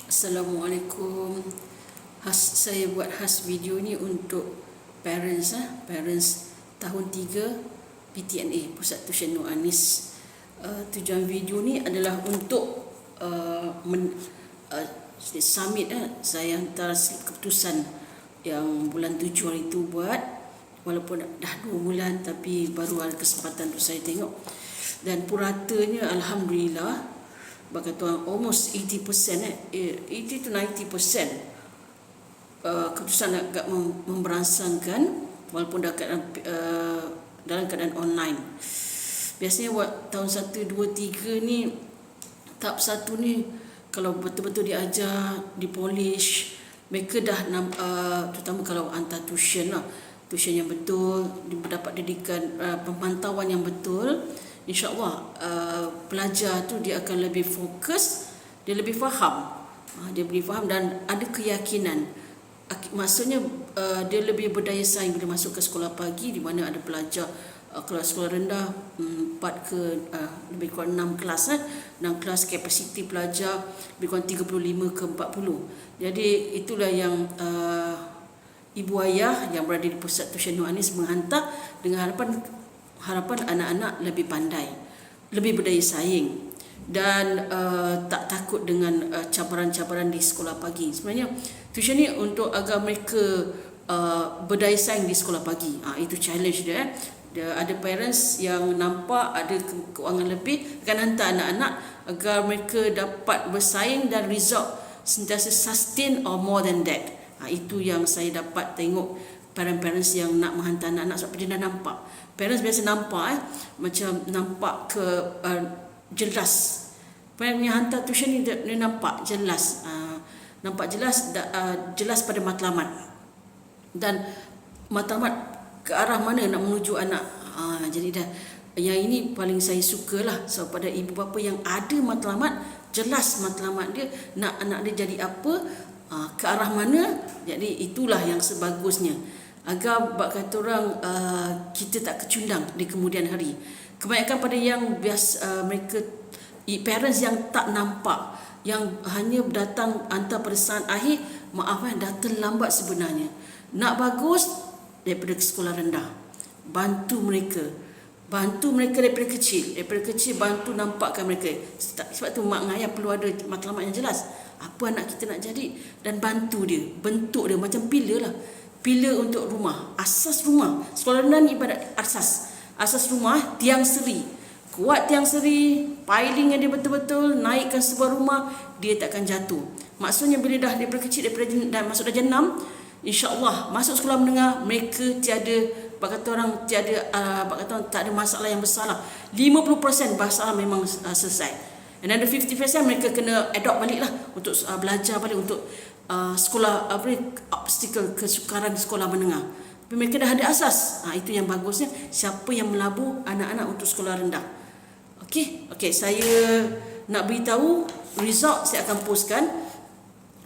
Assalamualaikum. Saya buat video ni untuk parents tahun 3 PTNA, Pusat Tuition Nur Anis. Tujuan video ni adalah untuk submit saya hantar keputusan yang bulan 7 hari tu buat, walaupun dah 2 bulan tapi baru ada kesempatan untuk saya tengok, dan puratanya alhamdulillah berkata almost 80%, 80 to 90% keputusan agak memberangsangkan, walaupun dalam keadaan online. Biasanya buat tahun 1, 2, 3 ni, tahap 1 ni kalau betul-betul diajar, dipolish, mereka dah terutama kalau hantar tuition yang betul, dapat didikan pemantauan yang betul, InsyaAllah pelajar tu dia akan lebih fokus, dia lebih faham, dan ada keyakinan. Maksudnya dia lebih berdaya saing bila masuk ke sekolah pagi, di mana ada pelajar kelas sekolah rendah 4 ke lebih kurang 6 kelas 6 kelas, kapasiti pelajar lebih kurang 35 ke 40. Jadi itulah yang ibu ayah yang berada di Pusat Tuition Nur Anis menghantar dengan harapan anak-anak lebih pandai, lebih berdaya saing, dan tak takut dengan cabaran-cabaran di sekolah pagi. Sebenarnya tuition ni untuk agar mereka berdaya saing di sekolah pagi. Itu challenge dia. Ada parents yang nampak ada keuangan lebih akan hantar anak-anak agar mereka dapat bersaing dan result sentiasa sustain or more than that. Itu yang saya dapat tengok parents yang nak menghantar anak-anak, sebab dia dah nampak. Parents biasa nampak macam nampak jelas. Parents yang hantar tuition ni dia nampak jelas, jelas pada matlamat, dan matlamat ke arah mana nak menuju anak. Jadi dah yang ini paling saya sukalah, sebab pada ibu bapa yang ada matlamat, jelas matlamat dia nak anak dia jadi apa, ke arah mana. Jadi itulah yang sebagusnya, agar kata orang kita tak kecundang di kemudian hari. Kebanyakan pada yang biasa mereka parents yang tak nampak, yang hanya datang hantar pada saat akhir, datang lambat sebenarnya. Nak bagus daripada sekolah rendah, bantu mereka daripada kecil, bantu nampakkan mereka. Sebab tu mak ayah perlu ada matlamat yang jelas apa anak kita nak jadi, dan bantu dia, bentuk dia macam pilar untuk rumah, asas rumah. Sekolah rendah ni ibarat asas rumah, tiang seri, kuat tiang seri, piling yang dia betul-betul naikkan sebuah rumah, dia takkan jatuh. Maksudnya bila dah daripada kecil, dah masuk darjah 6, InsyaAllah masuk sekolah menengah, mereka tak ada masalah yang besar lah. 50% masalah memang selesai, and then the 50% mereka kena adopt balik lah, untuk belajar balik untuk sekolah obstacle kesukaran di sekolah menengah. Tapi mereka dah ada asas. Itu yang bagusnya, siapa yang melabur anak-anak untuk sekolah rendah. Okey, saya nak beritahu result saya akan postkan.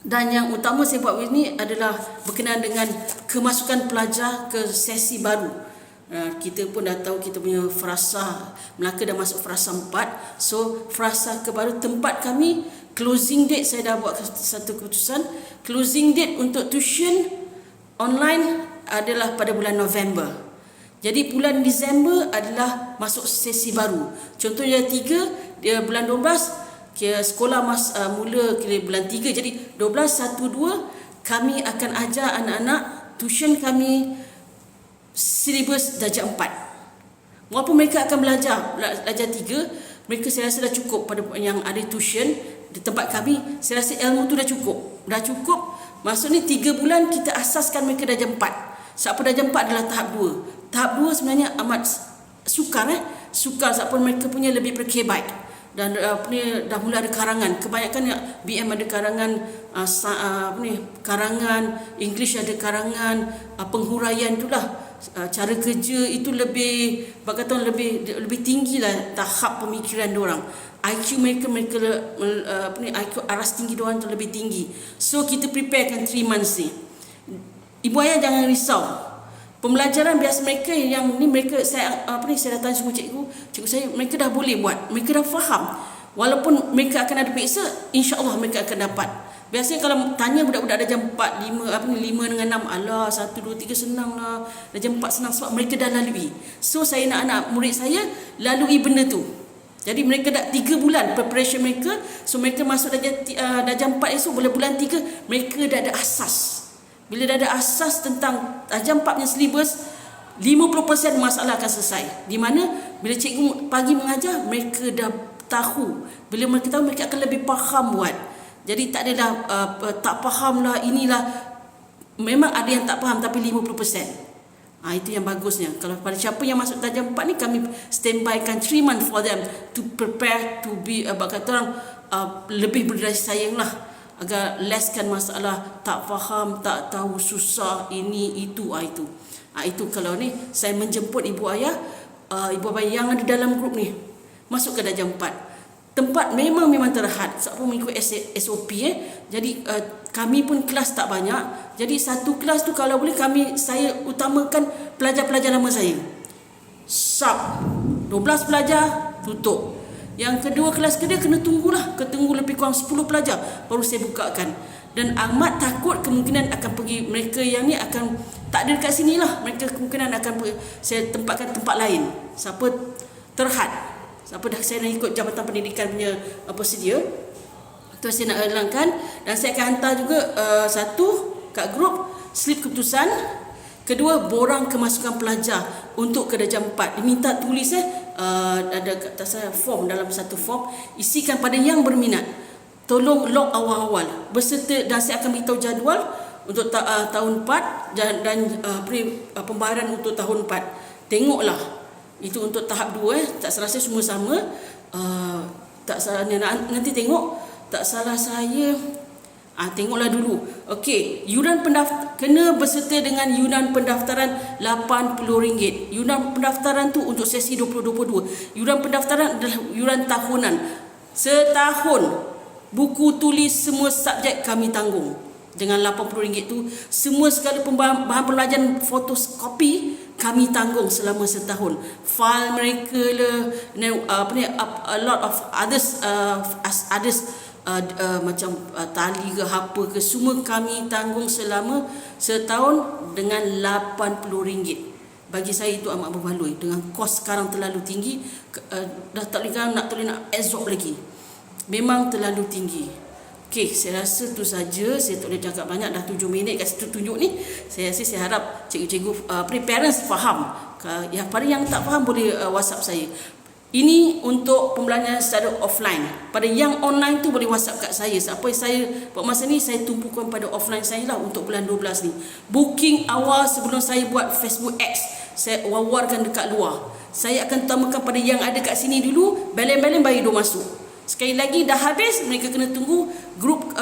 Dan yang utama saya buat ini adalah berkenaan dengan kemasukan pelajar ke sesi baru. Kita pun dah tahu kita punya frasa Melaka dah masuk frasa 4. So frasa ke baru, tempat kami closing date, saya dah buat satu keputusan. Closing date untuk tuition online adalah pada bulan November. Jadi bulan Disember adalah masuk sesi baru. Contohnya 3, dia bulan 12 sekolah mula kira bulan 3. Jadi 12, 1, 2 kami akan ajar anak-anak tuition kami silibus darjah 4. Walaupun mereka akan belajar 3, mereka saya rasa dah cukup pada yang ada tuition di tempat kami. Saya rasa ilmu tu dah cukup. Maksudnya 3 bulan kita asaskan mereka darjah 4. Sebab darjah 4 adalah tahap 2. Tahap 2 sebenarnya amat sukar sebab mereka punya lebih berkebaik. Dan dah mula ada karangan. Kebanyakan BM ada karangan, karangan English ada karangan, penghuraian itulah. Cara kerja itu lebih tinggi lah tahap pemikiran diorang. IQ mereka IQ aras tinggi diorang tu lebih tinggi. So kita preparekan 3 months ni. Ibu ayah jangan risau. Pembelajaran biasa mereka saya dah tanya semua cikgu saya, mereka dah boleh buat, mereka dah faham. Walaupun mereka akan ada peksa, insya-Allah mereka akan dapat. Biasanya kalau tanya budak-budak dah jam 4, 5 dengan 6, alah 1 2 3 senang lah. Dah jam 4 senang sebab mereka dah lalui. So saya nak anak murid saya lalui benda tu. Jadi mereka dah 3 bulan preparation mereka. So mereka masuk dah jam 4 esok, boleh bulan 3 mereka dah ada asas. Bila dah ada asas tentang jam 4 punya syllabus, 50% masalah akan selesai. Di mana bila cikgu pagi mengajar, mereka dah tahu. Bila mereka tahu, mereka akan lebih faham buat. Jadi tak adalah tak faham lah, inilah. Memang ada yang tak faham tapi 50%. Itu yang bagusnya. Kalau pada siapa yang masuk darjah 4 ni, kami standbykan 3 months for them to prepare to be kata orang lebih berdasar sayang lah, agar lesskan masalah tak faham, tak tahu, susah, ini itu. Itu kalau ni saya menjemput ibu ayah, ibu bapa yang ada dalam grup ni masuk ke darjah 4. Tempat memang terhad sebab mengikut SOP. Jadi kami pun kelas tak banyak. Jadi satu kelas tu kalau boleh saya utamakan pelajar-pelajar lama saya. Sub 12 pelajar tutup. Yang kedua kelas kedua kena tunggulah, ketunggu lebih kurang 10 pelajar baru saya bukakan. Dan amat takut kemungkinan akan pergi, mereka yang ni akan tak ada dekat sini lah. Mereka kemungkinan akan pergi, saya tempatkan tempat lain. Siapa terhad, siapa dah saya nak ikut Jabatan Pendidikan punya sedia, tu saya nak hilangkan. Dan saya akan hantar juga satu kat grup slip keputusan. Kedua, borang kemasukan pelajar untuk ke darjah 4. Diminta tulis ada kat atas form, dalam satu form isikan pada yang berminat. Tolong log awal-awal berserta, dan saya akan beritahu jadual untuk tahun 4 dan pembayaran untuk tahun 4. Tengoklah. Itu untuk tahap 2 tak salah saya semua sama. Tak salah nanti tengok, tak salah saya tengoklah dulu. Okey, yuran pendaftaran kena berserta dengan yuran pendaftaran RM80. Yuran pendaftaran tu untuk sesi 2022. Yuran pendaftaran adalah yuran tahunan. Setahun buku tulis semua subjek kami tanggung. Dengan RM80 tu, semua segala bahan pembelajaran fotokopi kami tanggung selama setahun. File mereka lah, a lot of others macam tali ke apa ke, semua kami tanggung selama setahun dengan RM80. Bagi saya itu amat berbaloi. Dengan kos sekarang terlalu tinggi, dah tak boleh nak absorb lagi. Memang terlalu tinggi. Okey, saya rasa tu saja. Saya tak boleh cakap banyak, dah 7 minit kat situ tunjuk ni. Saya harap cikgu-cikgu parents faham. Pada yang tak faham boleh WhatsApp saya. Ini untuk pembelajaran secara offline. Pada yang online tu boleh WhatsApp kat saya. Apa saya buat masa ni, saya tumpukan pada offline saya lah untuk bulan 12 ni. Booking awal sebelum saya buat Facebook X, saya wawarkan dekat luar. Saya akan utamakan pada yang ada kat sini dulu. Balen-balen bayi dua masuk. Sekali lagi dah habis, mereka kena tunggu grup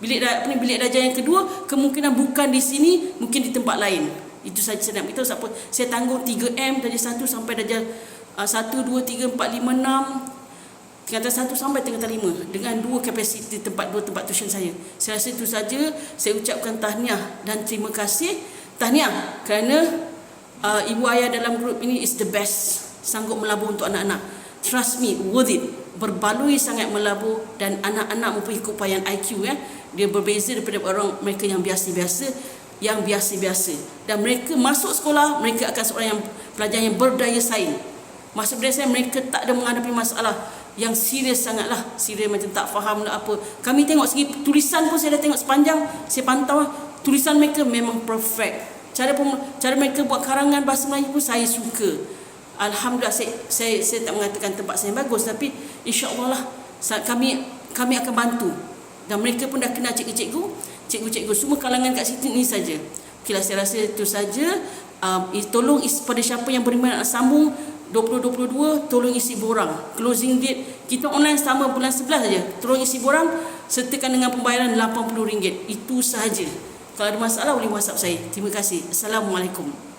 bilik darjah yang kedua. Kemungkinan bukan di sini, mungkin di tempat lain. Itu saja saya nak beritahu. Siapa saya tanggung 3M darjah 1 sampai darjah 1 2 3 4 5 6, tingkatan 1 sampai tingkatan 5 dengan 2 kapasiti tempat tuition saya. Saya rasa itu saja. Saya ucapkan tahniah dan terima kasih. Tahniah kerana ibu ayah dalam grup ini is the best, sanggup melabur untuk anak-anak. Trust me, worth it. Berbaloi sangat melabur, dan anak-anak mempunyai keupayaan IQ dia berbeza daripada orang mereka yang biasa-biasa, dan mereka masuk sekolah, mereka akan seorang yang pelajar yang berdaya saing. Masuk berdaya saing, mereka tak ada menghadapi masalah yang serius sangatlah, serius macam tak faham lah apa. Kami tengok segi tulisan pun, saya dah tengok sepanjang saya pantau tulisan mereka memang perfect. Cara mereka buat karangan bahasa Melayu pun saya suka. Alhamdulillah. Saya tak mengatakan tempat saya bagus, tapi insya-Allah lah kami akan bantu. Dan mereka pun dah kenal cikgu-cikgu semua kalangan kat situ ni saja. Okeylah, saya rasa itu saja. Tolong pada siapa yang berminat nak sambung 2022, tolong isi borang. Closing date kita online sama bulan 11 saja. Tolong isi borang, sertakan dengan pembayaran RM80. Itu sahaja. Kalau ada masalah boleh WhatsApp saya. Terima kasih. Assalamualaikum.